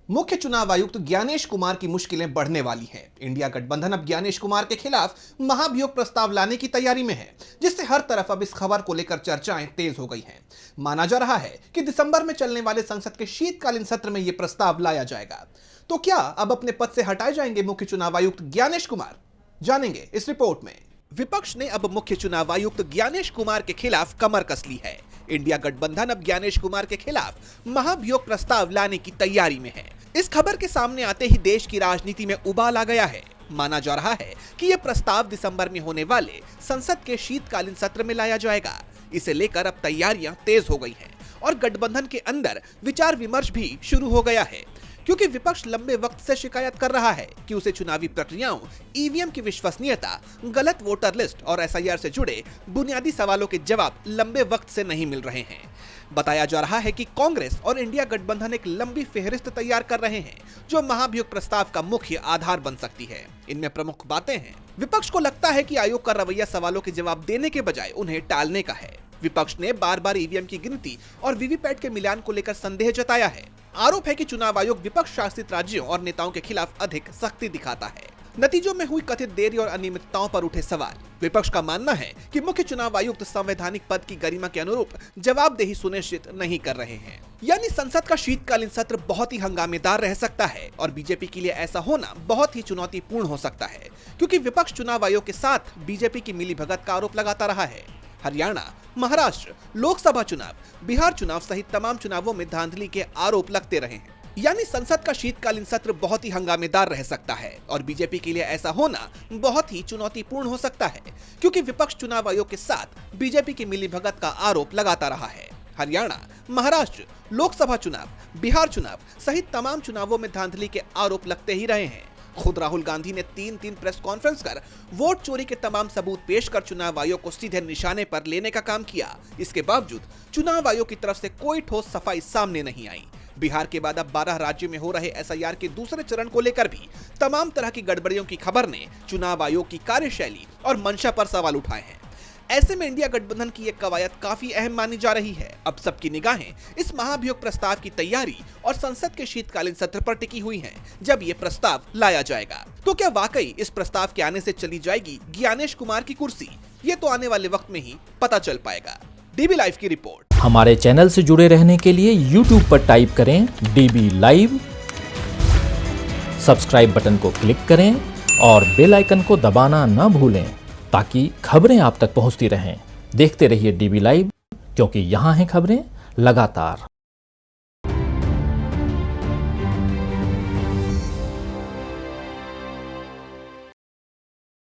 मुख्य चुनाव आयुक्त ज्ञानेश कुमार की मुश्किलें बढ़ने वाली हैं। इंडिया गठबंधन अब ज्ञानेश कुमार के खिलाफ महाभियोग प्रस्ताव लाने की तैयारी में है, जिससे हर तरफ अब इस खबर को लेकर चर्चाएं तेज हो गई हैं। माना जा रहा है कि दिसंबर में चलने वाले संसद के शीतकालीन सत्र में यह प्रस्ताव लाया जाएगा। तो क्या अब अपने पद से हटाए जाएंगे मुख्य चुनाव आयुक्त ज्ञानेश कुमार? जानेंगे इस रिपोर्ट में। विपक्ष ने अब मुख्य चुनाव आयुक्त ज्ञानेश कुमार के खिलाफ कमर कस ली है। इंडिया गठबंधन अब ज्ञानेश कुमार के खिलाफ महाभियोग प्रस्ताव लाने की तैयारी में है। इस खबर के सामने आते ही देश की राजनीति में उबाल आ गया है। माना जा रहा है कि यह प्रस्ताव दिसंबर में होने वाले संसद के शीतकालीन सत्र में लाया जाएगा। इसे लेकर अब तैयारियां तेज हो गई हैं और गठबंधन के अंदर विचार विमर्श भी शुरू हो गया है, क्योंकि विपक्ष लंबे वक्त से शिकायत कर रहा है कि उसे चुनावी प्रक्रियाओं, ईवीएम की विश्वसनीयता, गलत वोटर लिस्ट और एसआईआर से जुड़े बुनियादी सवालों के जवाब लंबे वक्त से नहीं मिल रहे हैं। बताया जा रहा है कि कांग्रेस और इंडिया गठबंधन एक लंबी फेहरिस्त तैयार कर रहे हैं, जो महाभियोग प्रस्ताव का मुख्य आधार बन सकती है। इनमें प्रमुख बातें हैं। विपक्ष को लगता है कि आयोग का रवैया सवालों के जवाब देने के बजाय उन्हें टालने का है। विपक्ष ने बार बार ईवीएम की गिनती और वीवीपैट के मिलान को लेकर संदेह जताया है। आरोप है कि चुनाव आयोग विपक्ष शासित राज्यों और नेताओं के खिलाफ अधिक सख्ती दिखाता है। नतीजों में हुई कथित देरी और अनियमितताओं पर उठे सवाल। विपक्ष का मानना है कि मुख्य चुनाव आयुक्त संवैधानिक पद की गरिमा के अनुरूप जवाबदेही सुनिश्चित नहीं कर रहे हैं। यानी संसद का शीतकालीन सत्र बहुत ही हंगामेदार रह सकता है और बीजेपी के लिए ऐसा होना बहुत ही चुनौतीपूर्ण हो सकता है, क्योंकि विपक्ष चुनाव आयोग के साथ बीजेपी की मिलीभगत का आरोप लगाता रहा है। हरियाणा, महाराष्ट्र, लोकसभा चुनाव, बिहार चुनाव सहित तमाम चुनावों में धांधली के आरोप लगते रहे हैं। यानी संसद का शीतकालीन सत्र बहुत ही हंगामेदार रह सकता है और बीजेपी के लिए ऐसा होना बहुत ही चुनौतीपूर्ण हो सकता है, क्योंकि विपक्ष चुनाव आयोग के साथ बीजेपी की मिलीभगत का आरोप लगाता रहा है। हरियाणा, महाराष्ट्र, लोकसभा चुनाव, बिहार चुनाव सहित तमाम चुनावों में धांधली के आरोप लगते ही रहे हैं। खुद राहुल गांधी ने तीन प्रेस कॉन्फ्रेंस कर वोट चोरी के तमाम सबूत पेश कर चुनाव आयोग को सीधे निशाने पर लेने का काम किया। इसके बावजूद चुनाव आयोग की तरफ से कोई ठोस सफाई सामने नहीं आई। बिहार के बाद अब 12 राज्यों में हो रहे एसआईआर के दूसरे चरण को लेकर भी तमाम तरह की गड़बड़ियों की खबर ने चुनाव आयोग की कार्यशैली और मंशा पर सवाल उठाए हैं। ऐसे में इंडिया गठबंधन की एक कवायद काफी अहम मानी जा रही है। अब सबकी निगाहें इस महाभियोग प्रस्ताव की तैयारी और संसद के शीतकालीन सत्र पर टिकी हुई हैं, जब ये प्रस्ताव लाया जाएगा। तो क्या वाकई इस प्रस्ताव के आने से चली जाएगी ज्ञानेश कुमार की कुर्सी? ये तो आने वाले वक्त में ही पता चल पाएगा। डीबी लाइव की रिपोर्ट। हमारे चैनल से जुड़े रहने के लिए YouTube पर टाइप करें डीबी लाइव, सब्सक्राइब बटन को क्लिक करें और बेल आइकन को दबाना न भूलें, ताकि खबरें आप तक पहुंचती रहें। देखते रहिए डीबी लाइव, क्योंकि यहाँ हैं खबरें लगातार।